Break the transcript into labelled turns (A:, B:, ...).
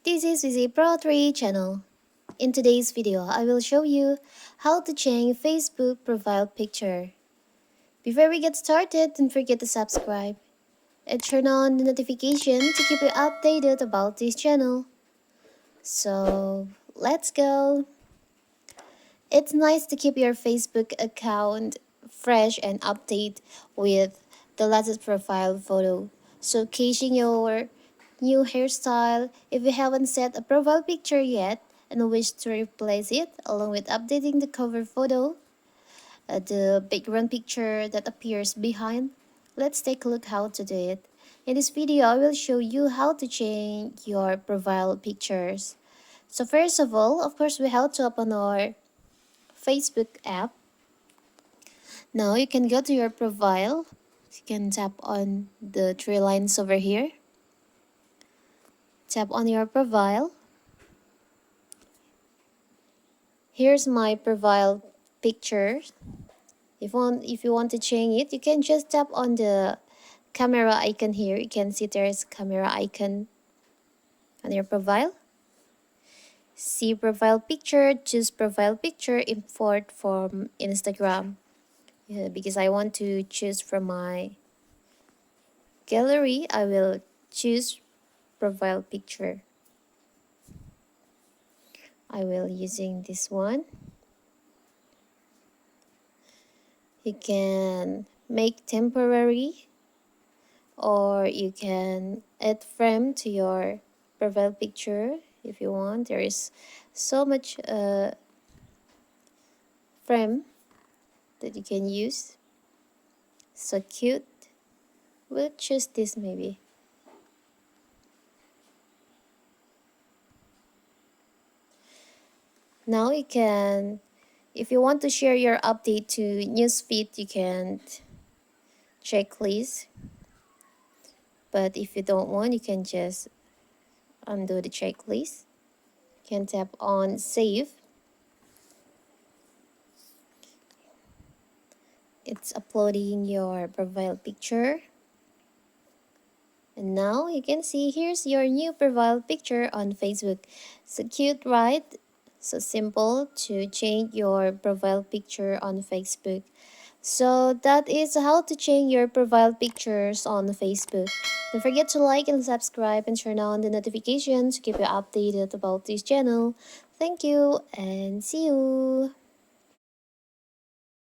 A: This is Vizi Pro 3 channel. In today's video, I will show you how to change Facebook profile picture. Before we get started, don't forget to subscribe and turn on the notification to keep you updated about this channel. So, let's go! It's nice to keep your Facebook account fresh and update with the latest profile photo, showcasing your new hairstyle. If you haven't set a profile picture yet and wish to replace it, along with updating the cover photo, the background picture that appears behind, let's take a look how to do it. In this video, I will show you how to change your profile pictures. So first of all, of course, we have to open our Facebook app. Now you can go to your profile. You can tap on the three lines over here. Tap on your profile. Here's my profile picture. If you want to change it, you can just tap on the camera icon here. You can see there's camera icon on your profile. See profile picture, choose profile picture, import from Instagram. Because I want to choose from my gallery, I will choose profile picture. I will using this one. You can make temporary, or you can add frame to your profile picture if you want. There is so much frame that you can use. So cute. We'll choose this maybe. Now you can, if you want to share your update to newsfeed, you can checklist. But if you don't want, you can just undo the checklist. You can tap on save. It's uploading your profile picture. And now you can see here's your new profile picture on Facebook. So cute, right? So simple to change your profile picture on Facebook. So that is how to change your profile pictures on Facebook. Don't forget to like and subscribe and turn on the notifications to keep you updated about this channel. Thank you and see you!